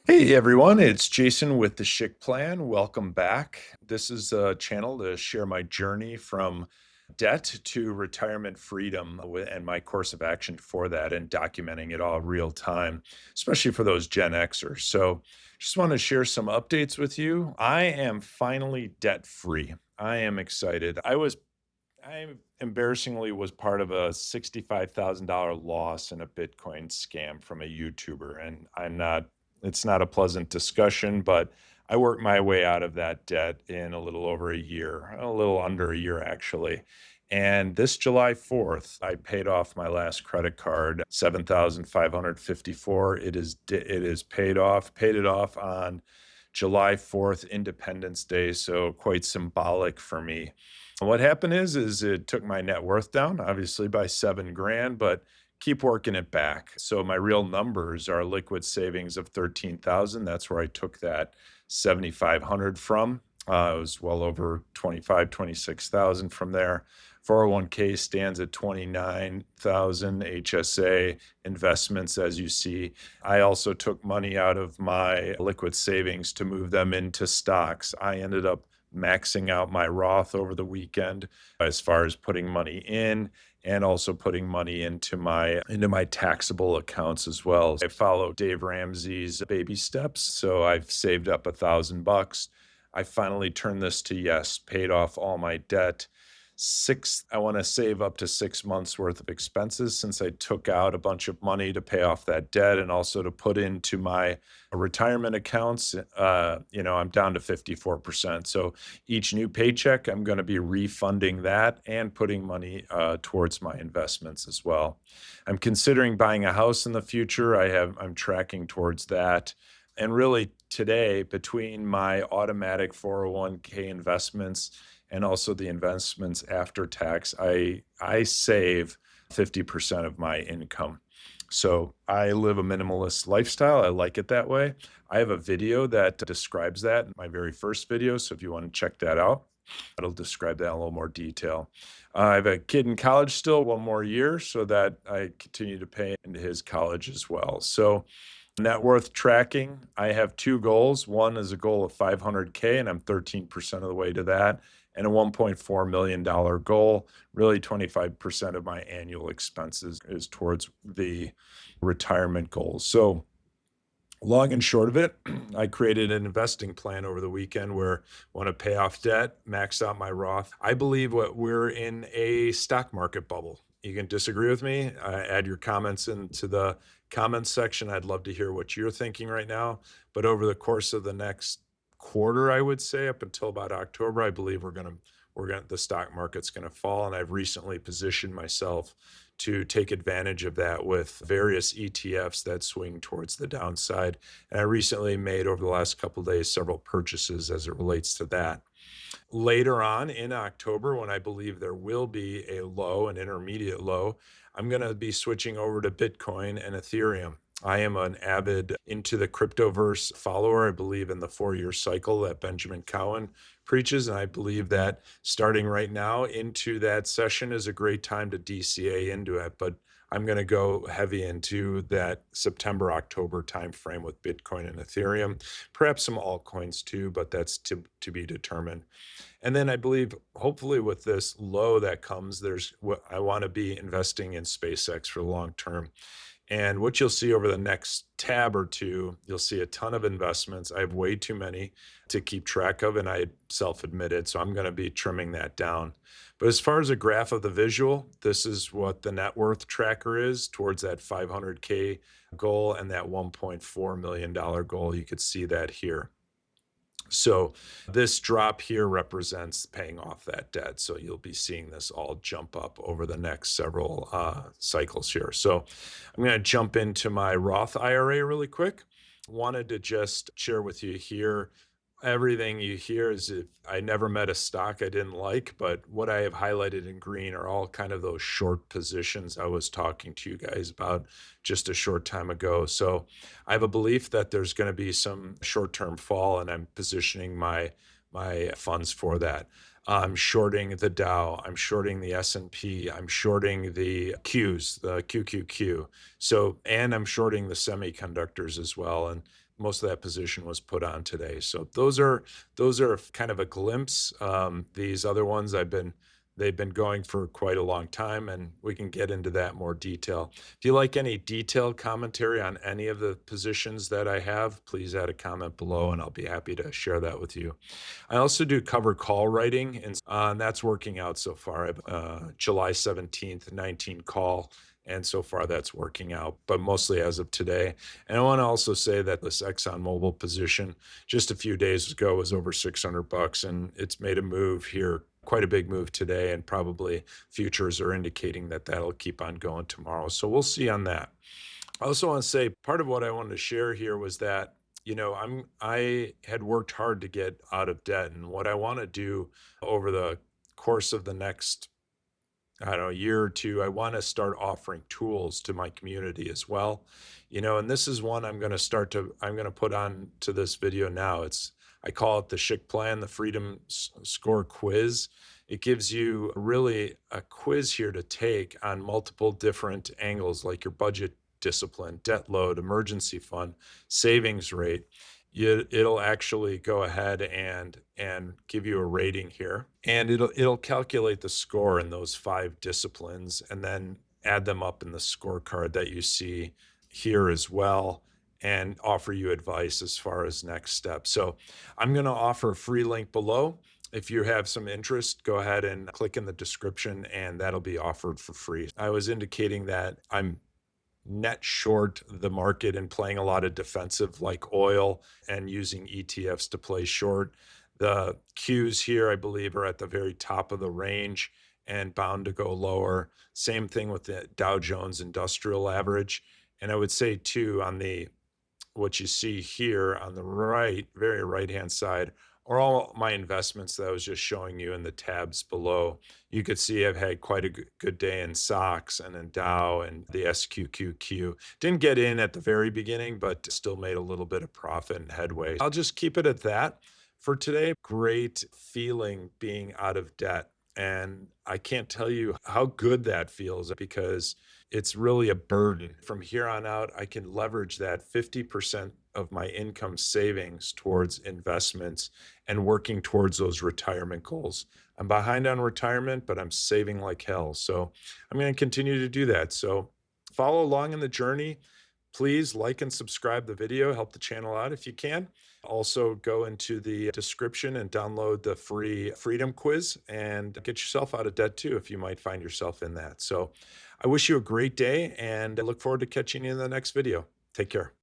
Hey everyone, it's Jason with the Schick Plan. Welcome back. This is a channel to share my journey from debt to retirement freedom and my course of action for that and documenting it all real time, especially for those Gen Xers. So, just want to share some updates with you. I am finally debt free. I am excited. I embarrassingly was part of a $65,000 loss in a Bitcoin scam from a YouTuber. And it's not a pleasant discussion, but I worked my way out of that debt in a little over a year, a little under a year actually. And this July 4th, I paid off my last credit card, 7,554. It is paid it off on July 4th, Independence Day, so quite symbolic for me. What happened is it took my net worth down, obviously by 7 grand, but keep working it back. So my real numbers are liquid savings of 13,000. That's where I took that 7,500 from. It was well over 25, 26,000 from there. 401k stands at 29,000. HSA investments, as you see. I also took money out of my liquid savings to move them into stocks. I ended up maxing out my Roth over the weekend as far as putting money in and also putting money into my taxable accounts as well. I follow Dave Ramsey's baby steps, so I've saved up $1,000. I finally turned this to yes, paid off all my debt. I want to save up to 6 months worth of expenses since I took out a bunch of money to pay off that debt and also to put into my retirement accounts. I'm down to 54%. So each new paycheck, I'm going to be refunding that and putting money towards my investments as well. I'm considering buying a house in the future. I'm tracking towards that. And really today, between my automatic 401k investments and also the investments after tax, I save 50% of my income. So I live a minimalist lifestyle. I like it that way. I have a video that describes that, my very first video. So if you want to check that out, it'll describe that in a little more detail. I have a kid in college still, one more year, so that I continue to pay into his college as well. So net worth tracking, I have two goals. One is a goal of 500K, and I'm 13% of the way to that, and a $1.4 million goal. Really, 25% of my annual expenses is towards the retirement goals. So, long and short of it, I created an investing plan over the weekend where I want to pay off debt, max out my Roth. I believe we're in a stock market bubble. You can disagree with me. Add your comments into the comments section. I'd love to hear what you're thinking right now. But over the course of the next quarter, I would say up until about October, I believe the stock market's going to fall. And I've recently positioned myself to take advantage of that with various ETFs that swing towards the downside. And I recently made, over the last couple of days, several purchases as it relates to that. Later on in October, when I believe there will be a low, an intermediate low, I'm going to be switching over to Bitcoin and Ethereum. I am an avid into the cryptoverse follower. I believe in the 4-year cycle that Benjamin Cowen preaches. And I believe that starting right now into that session is a great time to DCA into it. But I'm going to go heavy into that September, October timeframe with Bitcoin and Ethereum, perhaps some altcoins too, but that's to be determined. And then I believe, hopefully, with this low that comes, I want to be investing in SpaceX for the long term. And what you'll see over the next tab or two, you'll see a ton of investments. I have way too many to keep track of, and I self-admitted, so I'm going to be trimming that down. But as far as a graph of the visual, this is what the net worth tracker is towards that 500K goal and that $1.4 million goal. You could see that here. So this drop here represents paying off that debt. So you'll be seeing this all jump up over the next several cycles here. So I'm going to jump into my Roth IRA really quick. Wanted to just share with you here. Everything you hear is if I never met a stock I didn't like, but what I have highlighted in green are all kind of those short positions I was talking to you guys about just a short time ago. So I have a belief that there's going to be some short-term fall, and I'm positioning my funds for that. I'm shorting the Dow. I'm shorting the S&P. I'm shorting the Qs, the QQQ. So, and I'm shorting the semiconductors as well. And most of that position was put on today. So those are kind of a glimpse. These other ones they've been going for quite a long time, and we can get into that more detail. If you like any detailed commentary on any of the positions that I have, please add a comment below, and I'll be happy to share that with you. I also do cover call writing, and that's working out so far. I have July 17th, 19 call, and so far that's working out, but mostly as of today. And I want to also say that this ExxonMobil position just a few days ago was over 600 bucks, and it's made a move here, quite a big move today, and probably futures are indicating that that'll keep on going tomorrow. So we'll see on that. I also want to say part of what I wanted to share here was that, I had worked hard to get out of debt, and what I want to do over the course of the next, I don't know, year or two, I want to start offering tools to my community as well. And this is one I'm going to put on to this video now. I call it the Schick Plan, the Freedom Score Quiz. It gives you really a quiz here to take on multiple different angles, like your budget discipline, debt load, emergency fund, savings rate. It'll actually go ahead and give you a rating here, and it'll calculate the score in those 5 disciplines and then add them up in the scorecard that you see here as well, and offer you advice as far as next steps. So I'm going to offer a free link below. If you have some interest, go ahead and click in the description, and that'll be offered for free. I was indicating that I'm net short the market and playing a lot of defensive like oil and using ETFs to play short. The Qs here, I believe, are at the very top of the range and bound to go lower. Same thing with the Dow Jones Industrial Average. And I would say too, on the what you see here on the right, very right-hand side, are all my investments that I was just showing you in the tabs below. You could see I've had quite a good day in SOX and in Dow and the SQQQ. Didn't get in at the very beginning, but still made a little bit of profit and headway. I'll just keep it at that for today. Great feeling being out of debt. And I can't tell you how good that feels, because it's really a burden. From here on out, I can leverage that 50% of my income savings towards investments and working towards those retirement goals. I'm behind on retirement, but I'm saving like hell. So I'm going to continue to do that. So follow along in the journey. Please like and subscribe the video, help the channel out if you can. Also, go into the description and download the free Freedom Quiz and get yourself out of debt too, if you might find yourself in that. So I wish you a great day, and I look forward to catching you in the next video. Take care.